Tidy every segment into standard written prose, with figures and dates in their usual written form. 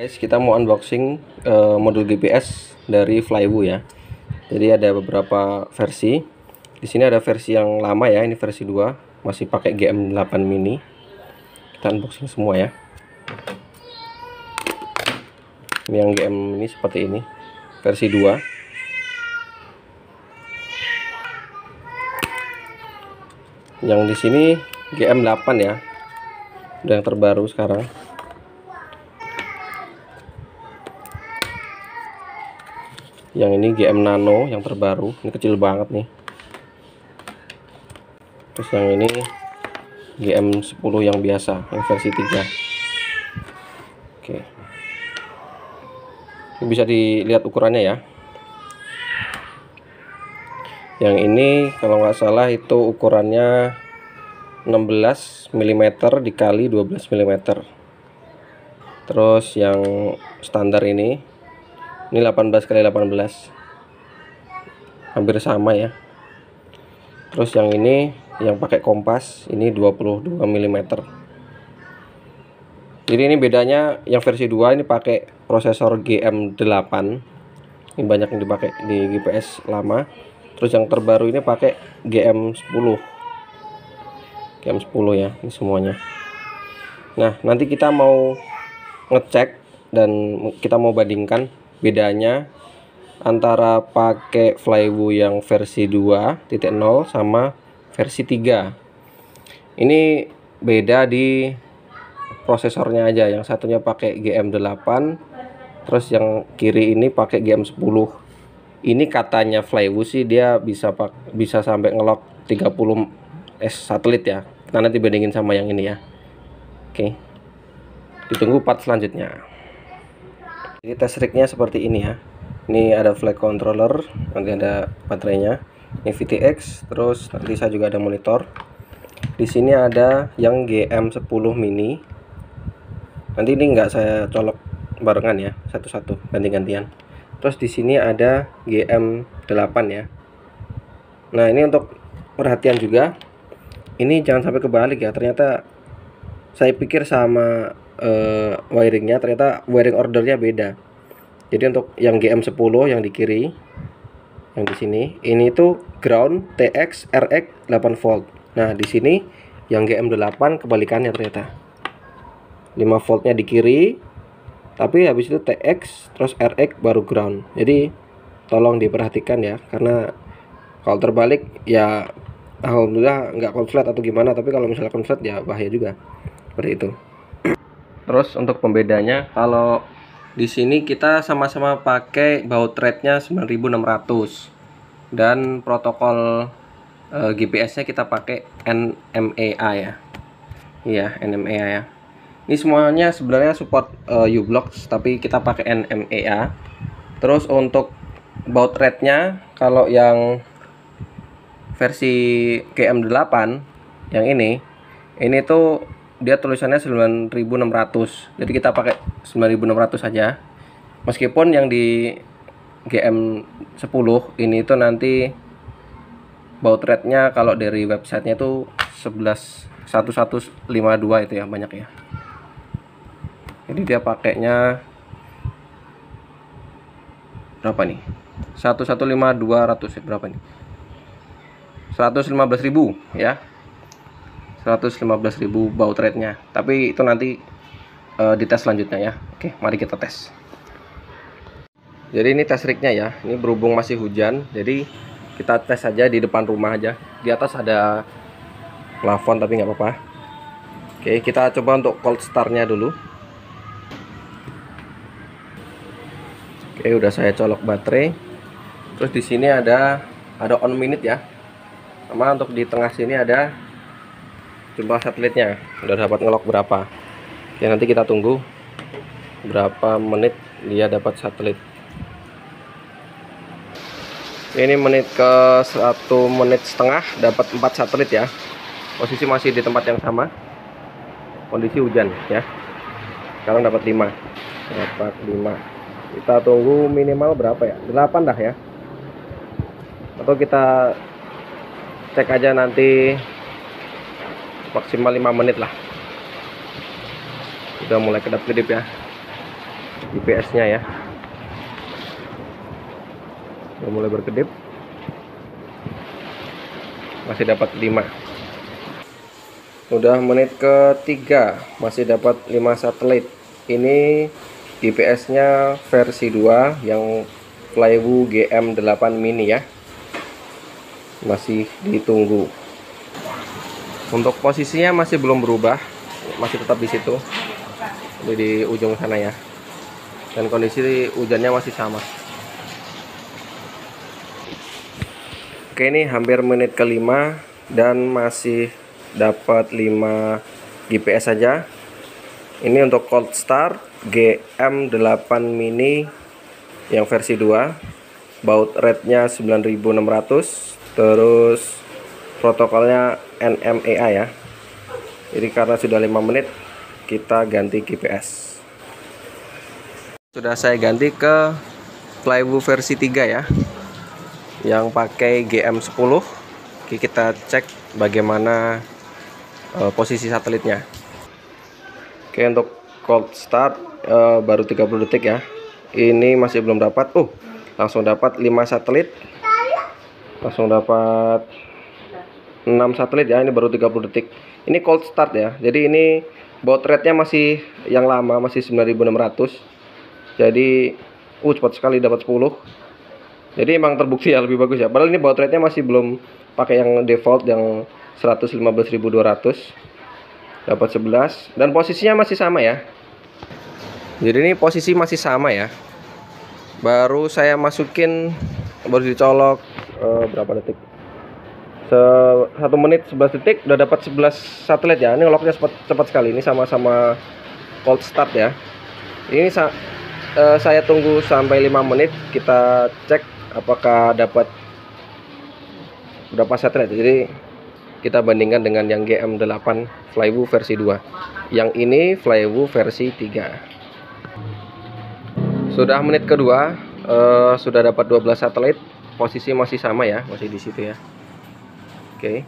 Guys, kita mau unboxing modul GPS dari Flywoo ya. Jadi ada beberapa versi. Di sini ada versi yang lama ya, ini versi 2, masih pakai GM8 mini. Kita unboxing semua ya. Ini yang GM ini seperti ini, versi 2. Yang di sini GM8 ya. Udah yang terbaru sekarang. Yang ini GM Nano yang terbaru, ini kecil banget nih. Terus yang ini GM10 yang biasa, yang versi 3. Oke. Ini bisa dilihat ukurannya ya. Yang ini kalau nggak salah itu ukurannya 16 mm dikali 12 mm. Terus yang standar ini 18 kali 18, hampir sama ya. Terus yang ini yang pakai kompas ini 22 mm. Jadi ini bedanya, yang versi 2 ini pakai prosesor GM8. Ini banyak yang dipakai di GPS lama. Terus yang terbaru ini pakai GM10 ya, ini semuanya. Nah, nanti kita mau ngecek dan kita mau bandingkan bedanya antara pakai Flywoo yang versi 2.0 sama versi 3. Ini beda di prosesornya aja. Yang satunya pakai GM8, terus yang kiri ini pakai GM10. Ini katanya Flywoo sih dia bisa sampai ngelok 30 satelit ya. Kita nanti bandingin sama yang ini ya. Oke. Ditunggu part selanjutnya. Jadi test rignya seperti ini ya. Ini ada flight controller, nanti ada baterainya. Ini VTX, terus nanti saya juga ada monitor. Di sini ada yang GM10 mini. Nanti ini nggak saya colok barengan ya, satu-satu ganti-gantian. Terus di sini ada GM8 ya. Nah, ini untuk perhatian juga. Ini jangan sampai kebalik ya. Ternyata saya pikir sama wiringnya, ternyata wiring ordernya beda. Jadi untuk yang GM10 yang di kiri, yang di sini, ini tuh ground TX RX 8 volt. Nah, di sini yang GM8 kebalikannya ternyata. 5 voltnya di kiri, tapi habis itu TX terus RX baru ground. Jadi tolong diperhatikan ya, karena kalau terbalik ya alhamdulillah nggak konslet atau gimana, tapi kalau misalnya konslet ya bahaya juga. Seperti itu. Terus untuk pembedanya, kalau di sini kita sama-sama pakai baud rate-nya 9600 dan protokol GPS-nya kita pakai NMEA ya. Iya, NMEA ya. Ini semuanya sebenarnya support u-blox, tapi kita pakai NMEA. Terus untuk baud rate-nya, kalau yang versi GM8 yang ini tuh dia tulisannya 9600. Jadi kita pakai 9600 saja. Meskipun yang di GM10 ini tuh nanti baud rate-nya kalau dari websitenya tuh 1152 itu ya, banyak ya. Jadi dia pakainya berapa nih? 115200 ya, berapa nih? 115.000 ya. 115.000 baud rate-nya. Tapi itu nanti di tes selanjutnya ya. Oke, mari kita tes. Jadi ini tes rignya ya. Ini berhubung masih hujan, jadi kita tes saja di depan rumah aja. Di atas ada plafon tapi nggak apa-apa. Oke, kita coba untuk cold start-nya dulu. Oke, udah saya colok baterai. Terus di sini ada on minute ya. Sama untuk di tengah sini ada jumlah satelitnya, udah dapat ngelok berapa. Oke, nanti kita tunggu berapa menit dia dapat satelit. Ini menit ke 1,5 menit dapat 4 satelit ya. Posisi masih di tempat yang sama, kondisi hujan ya. Sekarang dapat 5. Kita tunggu minimal berapa ya, 8 dah ya. Atau kita cek aja nanti maksimal 5 menit lah. Udah mulai kedap-kedip ya. GPS-nya ya. Udah mulai berkedip. Masih dapat 5. Udah menit ketiga, masih dapat 5 satelit. Ini GPS-nya versi 2 yang Flywoo GM8 mini ya. Masih ditunggu. Untuk posisinya masih belum berubah, masih tetap di situ, di ujung sana ya. Dan kondisi hujannya masih sama. Oke, ini hampir menit kelima dan masih dapat 5 GPS saja. Ini untuk cold start GM8 mini yang versi 2. Baud rate-nya 9600, terus protokolnya NMEA ya. Jadi karena sudah 5 menit, kita ganti GPS. Sudah saya ganti ke Flywoo versi 3 ya, yang pakai GM10. Kita cek bagaimana posisi satelitnya. Oke, untuk cold start baru 30 detik ya. Ini masih belum dapat. Langsung dapat 5 satelit. Langsung dapat 6 satelit ya. Ini baru 30 detik. Ini cold start ya. Jadi ini baud rate-nya masih yang lama, masih 9600. Jadi cepat sekali dapat 10. Jadi emang terbukti ya lebih bagus ya. Padahal ini baud rate-nya masih belum pakai yang default yang 115.200. Dapat 11 dan posisinya masih sama ya. Jadi ini posisi masih sama ya. Baru saya masukin, baru dicolok berapa detik? 1 menit 11 detik udah dapat 11 satelit ya. Ini ngeloknya cepat sekali. Ini sama-sama cold start ya. Ini saya tunggu sampai 5 menit, kita cek apakah dapat berapa satelit. Jadi kita bandingkan dengan yang GM8 Flywoo versi 2. Yang ini Flywoo versi 3. Sudah menit kedua, sudah dapat 12 satelit. Posisi masih sama ya, masih di situ ya. Oke.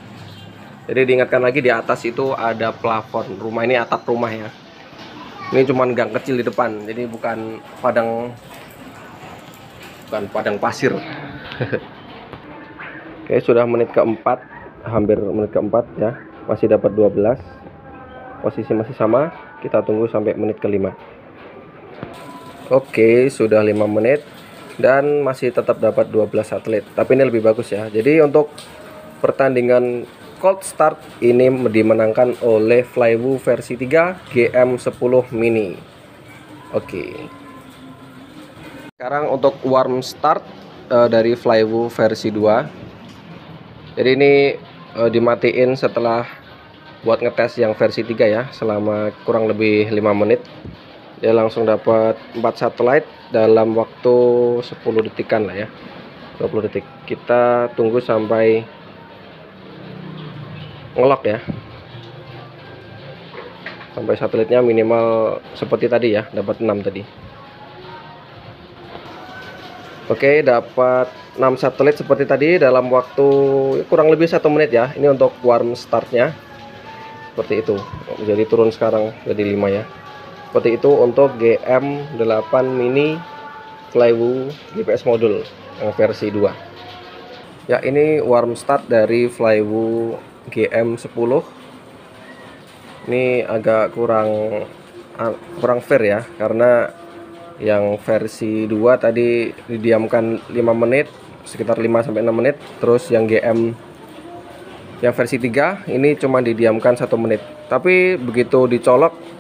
Jadi diingatkan lagi, di atas itu ada plafon rumah, ini atap rumah ya. Ini cuman gang kecil di depan, jadi bukan padang pasir. Oke, sudah menit keempat, hampir menit keempat ya, masih dapat 12. Posisi masih sama, kita tunggu sampai menit kelima. Oke, sudah 5 menit dan masih tetap dapat 12 satelit. Tapi ini lebih bagus ya. Jadi untuk pertandingan cold start ini dimenangkan oleh Flywoo versi 3 GM10 mini. Oke. Sekarang untuk warm start dari Flywoo versi 2. Jadi ini dimatiin setelah buat ngetes yang versi 3 ya, selama kurang lebih 5 menit. Dia langsung dapat 4 satelit dalam waktu 10 detikan lah ya, 20 detik. Kita tunggu sampai ngelok ya, sampai satelitnya minimal seperti tadi ya, dapat 6 tadi. Oke, dapat 6 satelit seperti tadi dalam waktu kurang lebih 1 menit ya. Ini untuk warm startnya seperti itu. Jadi turun sekarang jadi 5 ya. Seperti itu untuk GM8 mini Flywoo GPS modul yang versi 2. Ya, ini warm start dari Flywoo GM10. Ini agak kurang fair ya, karena yang versi 2 tadi didiamkan 5 menit, sekitar 5-6 menit. Terus yang GM yang versi 3 ini cuma didiamkan 1 menit. Tapi begitu dicolok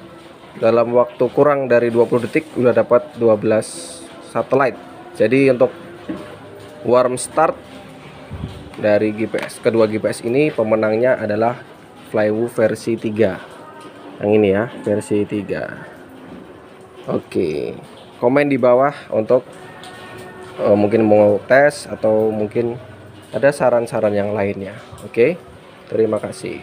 dalam waktu kurang dari 20 detik udah dapat 12 satelit. Jadi untuk warm start dari kedua GPS ini, pemenangnya adalah Flywoo versi 3. Yang ini ya, versi 3. Oke. Komen di bawah untuk mungkin mau tes atau mungkin ada saran-saran yang lainnya. Oke. Terima kasih.